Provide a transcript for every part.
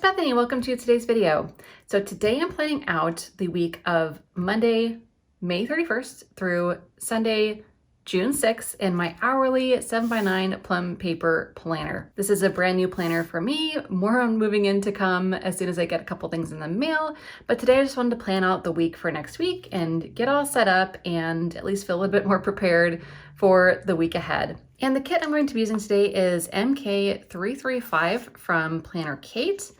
Bethany. Welcome to today's video. So today I'm planning out the week of Monday, May 31st through Sunday, June 6th in my Hourly 7x9 Plum Paper Planner. This is a brand new planner for me, more on moving in to come as soon as I get a couple things in the mail. But today I just wanted to plan out the week for next week and get all set up and at least feel a little bit more prepared for the week ahead. And the kit I'm going to be using today is MK335 from Planner Kate.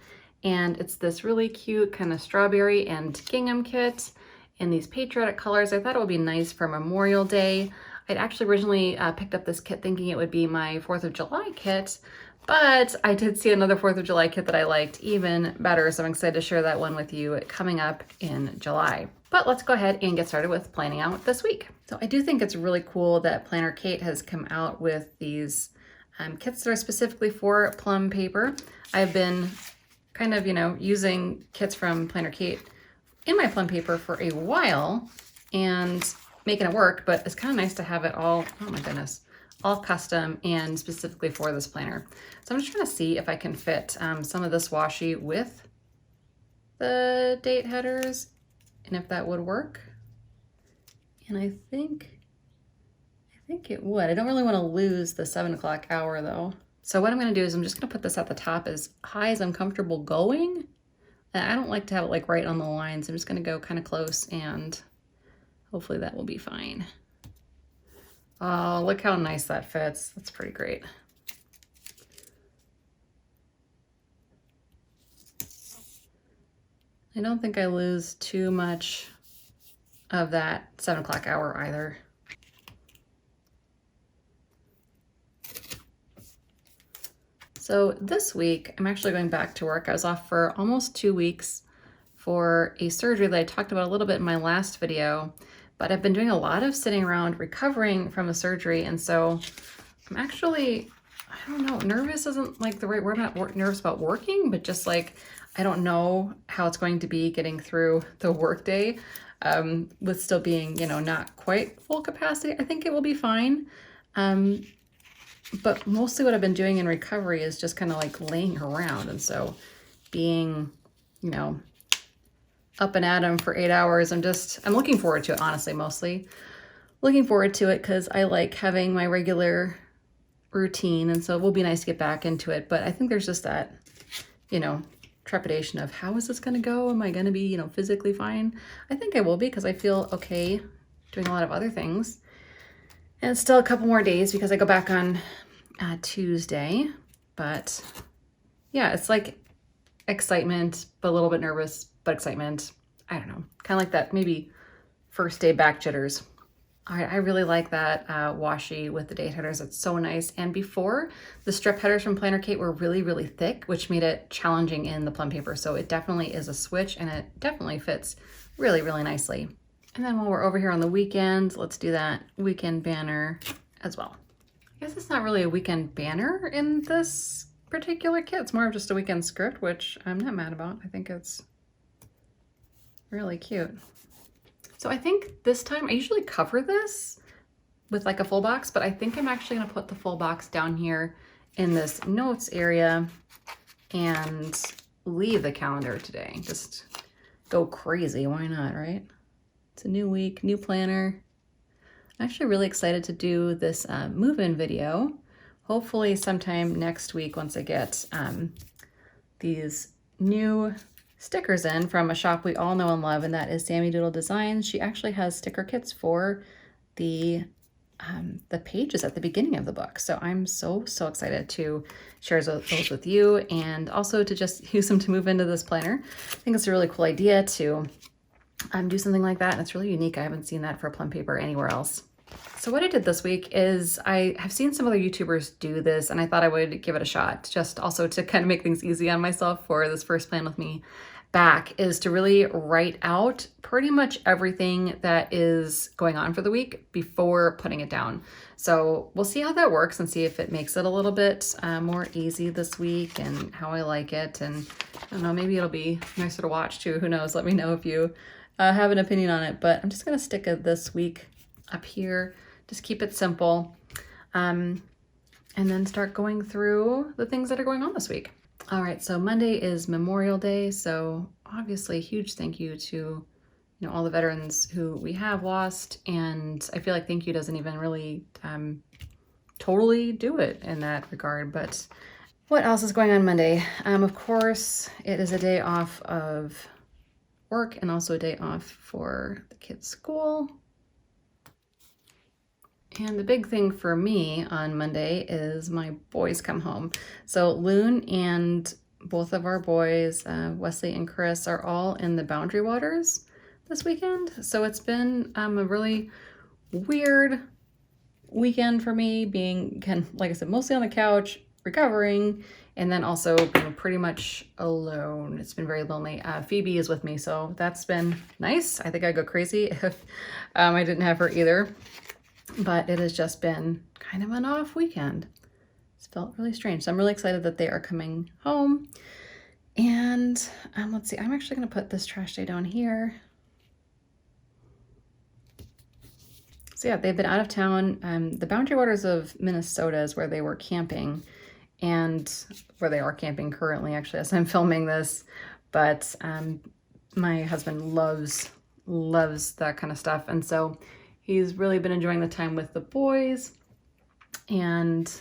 And it's this really cute kind of strawberry and gingham kit in these patriotic colors. I thought it would be nice for Memorial Day. I'd actually originally picked up this kit thinking it would be my 4th of July kit, but I did see another 4th of July kit that I liked even better, so I'm excited to share that one with you coming up in July. But let's go ahead and get started with planning out this week. So I do think it's really cool that Planner Kate has come out with these kits that are specifically for plum paper. I've been kind of, using kits from Planner Kate in my plum paper for a while and making it work, but it's kind of nice to have it all, oh my goodness, all custom and specifically for this planner. So I'm just trying to see if I can fit some of this washi with the date headers and if that would work. And I think it would. I don't really want to lose the 7 o'clock hour though. So what I'm going to do is I'm just going to put this at the top as high as I'm comfortable going. And I don't like to have it like right on the line, so I'm just going to go kind of close and hopefully that will be fine. Oh, look how nice that fits. That's pretty great. I don't think I lose too much of that 7 o'clock hour either. So this week, I'm actually going back to work. I was off for almost 2 weeks for a surgery that I talked about a little bit in my last video, but I've been doing a lot of sitting around recovering from the surgery. And so I'm actually, I don't know, nervous isn't like the right word. I'm not nervous about working, but just like, I don't know how it's going to be getting through the workday with still being, not quite full capacity. I think it will be fine. But mostly what I've been doing in recovery is just kind of like laying around. And so being, up and at 'em for 8 hours, I'm looking forward to it, honestly, mostly. Looking forward to it because I like having my regular routine. And so it will be nice to get back into it. But I think there's just that, trepidation of how is this going to go? Am I going to be, physically fine? I think I will be because I feel okay doing a lot of other things. And it's still a couple more days because I go back on Tuesday. But yeah, it's like excitement, but a little bit nervous, but excitement. I don't know, kind of like that maybe first day back jitters. I really like that washi with the date headers. It's so nice. And before, the strip headers from Planner Kate were really, really thick, which made it challenging in the plum paper. So it definitely is a switch and it definitely fits really, really nicely. And then while we're over here on the weekend, let's do that weekend banner as well. I guess it's not really a weekend banner in this particular kit. It's more of just a weekend script, which I'm not mad about. I think it's really cute. So I think this time, I usually cover this with like a full box, but I think I'm actually gonna put the full box down here in this notes area and leave the calendar today. Just go crazy, why not, right? It's a new week, new planner. I'm actually really excited to do this move-in video. Hopefully sometime next week once I get these new stickers in from a shop we all know and love, and that is Sammy Doodle Designs. She actually has sticker kits for the pages at the beginning of the book. So I'm so excited to share those with you and also to just use them to move into this planner. I think it's a really cool idea to do something like that, and it's really unique. I haven't seen that for plum paper anywhere else. So what I did this week is I have seen some other YouTubers do this, and I thought I would give it a shot, just also to kind of make things easy on myself for this first plan with me back, is to really write out pretty much everything that is going on for the week before putting it down. So we'll see how that works and see if it makes it a little bit more easy this week and how I like it. And I don't know, maybe it'll be nicer to watch too. Who knows? Let me know if you have an opinion on it. But I'm just going to stick it this week up here. Just keep it simple. And then start going through the things that are going on this week. All right, so Monday is Memorial Day, so obviously a huge thank you to all the veterans who we have lost, and I feel like thank you doesn't even really totally do it in that regard. But what else is going on Monday? Of course, it is a day off of work and also a day off for the kids' school. And the big thing for me on Monday is my boys come home. So Loon and both of our boys, Wesley and Chris, are all in the Boundary Waters this weekend. So it's been a really weird weekend for me, being, like I said, mostly on the couch, recovering, and then also being pretty much alone. It's been very lonely. Phoebe is with me, so that's been nice. I think I'd go crazy if I didn't have her either. But it has just been kind of an off weekend. It's felt really strange. So I'm really excited that they are coming home. And let's see, I'm actually going to put this trash day down here. So yeah, they've been out of town. The Boundary Waters of Minnesota is where they were camping, and where they are camping currently, actually, as I'm filming this. But my husband loves that kind of stuff. And so he's really been enjoying the time with the boys and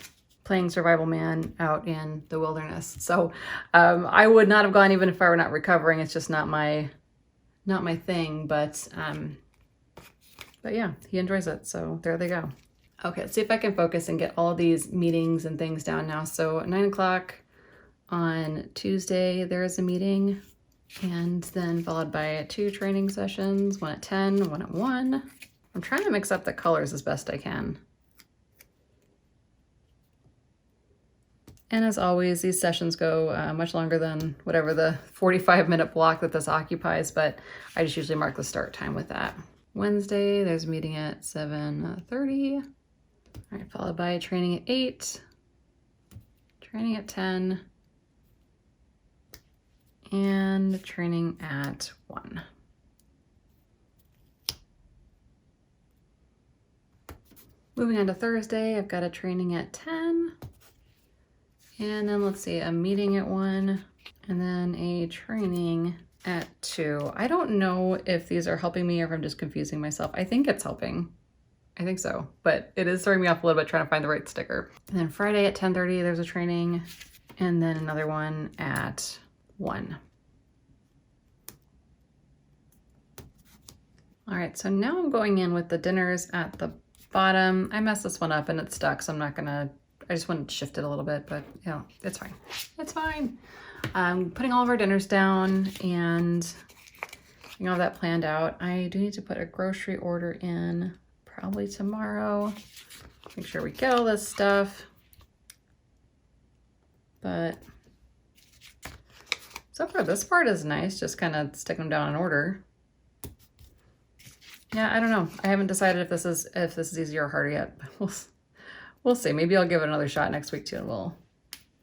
playing Survival Man out in the wilderness. So I would not have gone even if I were not recovering. It's just not my thing, but yeah, he enjoys it. So there they go. Okay, let's see if I can focus and get all of these meetings and things down now. So 9 o'clock on Tuesday, there is a meeting, and then followed by 2 training sessions, one at 10, one at 1. I'm trying to mix up the colors as best I can. And as always, these sessions go much longer than whatever the 45-minute block that this occupies, but I just usually mark the start time with that. Wednesday, there's a meeting at 7:30. All right, followed by training at 8, training at 10, and training at 1. Moving on to Thursday, I've got a training at 10, and then let's see, a meeting at 1, and then a training at 2. I don't know if these are helping me or if I'm just confusing myself. I think it's helping. I think so, but it is throwing me off a little bit trying to find the right sticker. And then Friday at 10:30, there's a training, and then another one at 1. All right, so now I'm going in with the dinners at the bottom. I messed this one up and it's stuck, so I'm not gonna, I just want to shift it a little bit, but it's fine. It's fine. I'm putting all of our dinners down and getting all that planned out. I do need to put a grocery order in probably tomorrow. Make sure we get all this stuff. But so far this part is nice, just kind of stick them down in order. Yeah, I don't know. I haven't decided if this is easier or harder yet, but we'll see. Maybe I'll give it another shot next week too, and we'll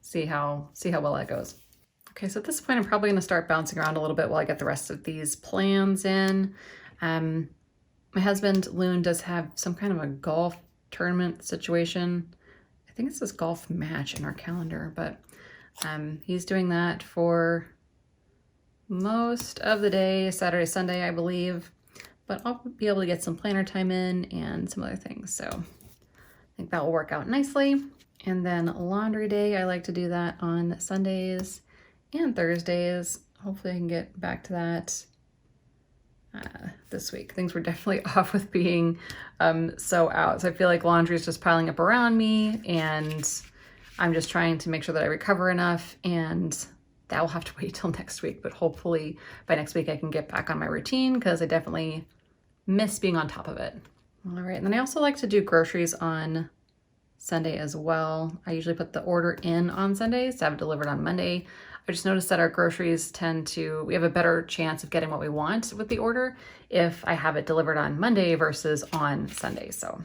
see how well that goes. Okay, so at this point I'm probably going to start bouncing around a little bit while I get the rest of these plans in. My husband, Loon, does have some kind of a golf tournament situation. I think it's this golf match in our calendar, but he's doing that for most of the day, Saturday, Sunday, I believe. But I'll be able to get some planner time in and some other things. So I think that will work out nicely. And then laundry day, I like to do that on Sundays and Thursdays. Hopefully I can get back to that this week. Things were definitely off with being so out. So I feel like laundry is just piling up around me, and I'm just trying to make sure that I recover enough, and that will have to wait till next week. But hopefully by next week I can get back on my routine, because I definitely miss being on top of it. All right, and then I also like to do groceries on Sunday as well. I usually put the order in on Sundays to have it delivered on Monday. I just noticed that our groceries we have a better chance of getting what we want with the order if I have it delivered on Monday versus on Sunday. So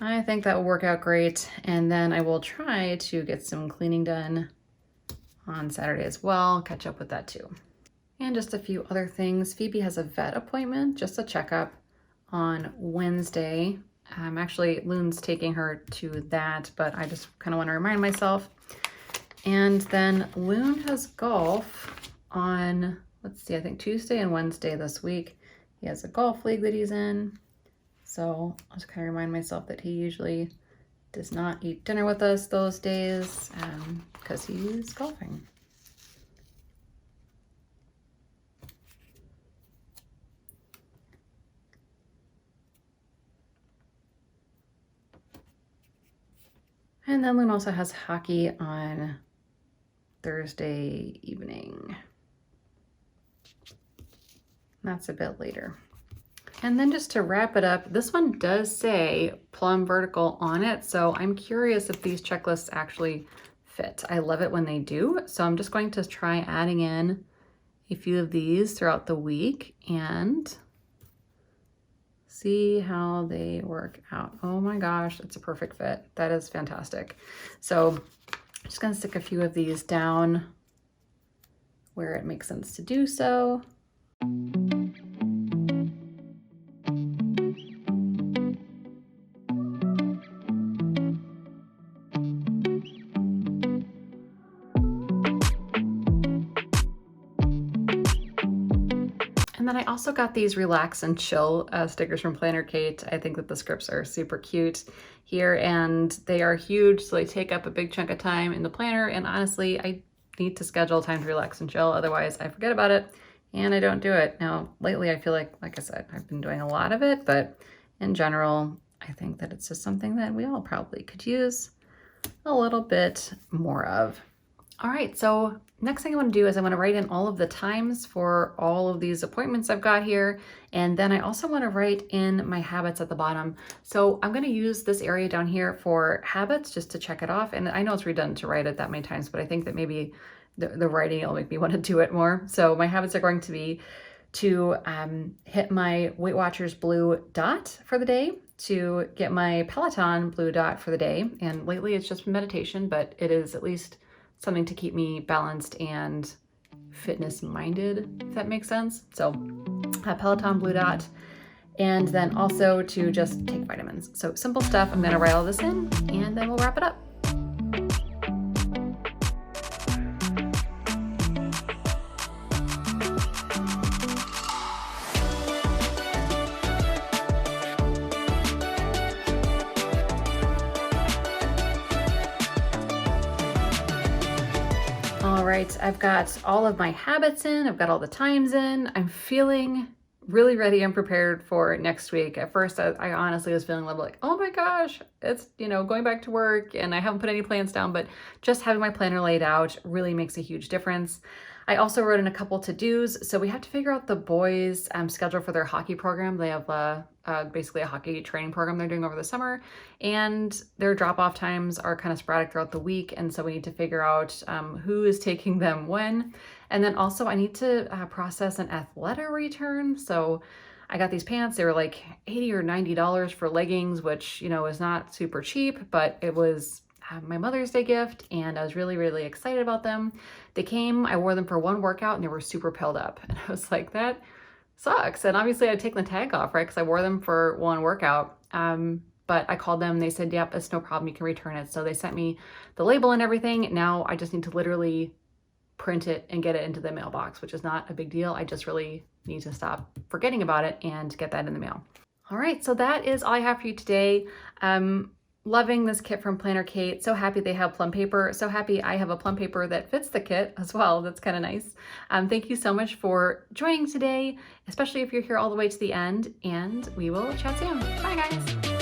I think that will work out great. And then I will try to get some cleaning done on Saturday as well, catch up with that too. And just a few other things. Phoebe has a vet appointment, just a checkup on Wednesday. Actually, Loon's taking her to that, but I just kind of want to remind myself. And then Loon has golf on, let's see, I think Tuesday and Wednesday this week. He has a golf league that he's in. So I'll just kind of remind myself that he usually does not eat dinner with us those days because he's golfing. And then Loon also has hockey on Thursday evening. That's a bit later. And then just to wrap it up, this one does say plum vertical on it. So I'm curious if these checklists actually fit. I love it when they do. So I'm just going to try adding in a few of these throughout the week and see how they work out. Oh my gosh, it's a perfect fit. That is fantastic. So I'm just gonna stick a few of these down where it makes sense to do so. And then I also got these relax and chill stickers from Planner Kate. I think that the scripts are super cute here and they are huge, so they take up a big chunk of time in the planner. And honestly, I need to schedule time to relax and chill. Otherwise I forget about it and I don't do it. Now, lately I feel like I said, I've been doing a lot of it, but in general, I think that it's just something that we all probably could use a little bit more of. All right, so next thing I want to do is I want to write in all of the times for all of these appointments I've got here. And then I also want to write in my habits at the bottom. So I'm going to use this area down here for habits just to check it off. And I know it's redundant to write it that many times, but I think that maybe the writing will make me want to do it more. So my habits are going to be to hit my Weight Watchers blue dot for the day, to get my Peloton blue dot for the day. And lately it's just meditation, but it is at least something to keep me balanced and fitness minded, if that makes sense. So Peloton blue dot, and then also to just take vitamins. So simple stuff. I'm gonna write all this in and then we'll wrap it up. All right, I've got all of my habits in, I've got all the times in. I'm feeling really ready and prepared for next week. At first, I honestly was feeling a little like, oh my gosh, it's, going back to work and I haven't put any plans down, but just having my planner laid out really makes a huge difference. I also wrote in a couple to-dos. So we have to figure out the boys' schedule for their hockey program. They have basically a hockey training program they're doing over the summer, and their drop-off times are kind of sporadic throughout the week. And so we need to figure out who is taking them when. And then also I need to process an Athleta return. So I got these pants, they were like $80 or $90 for leggings, which, is not super cheap, but it was my Mother's Day gift and I was really, really excited about them. They came, I wore them for one workout and they were super pilled up. And I was like, that sucks. And obviously I'd taken the tag off, right? Because I wore them for one workout. But I called them, they said, yep, it's no problem, you can return it. So they sent me the label and everything. Now I just need to literally print it and get it into the mailbox, which is not a big deal. I just really need to stop forgetting about it and get that in the mail. All right, so that is all I have for you today. Loving this kit from Planner Kate. So happy they have plum paper. So happy I have a plum paper that fits the kit as well. That's kind of nice. Thank you so much for joining today, especially if you're here all the way to the end, and we will chat soon. Bye guys.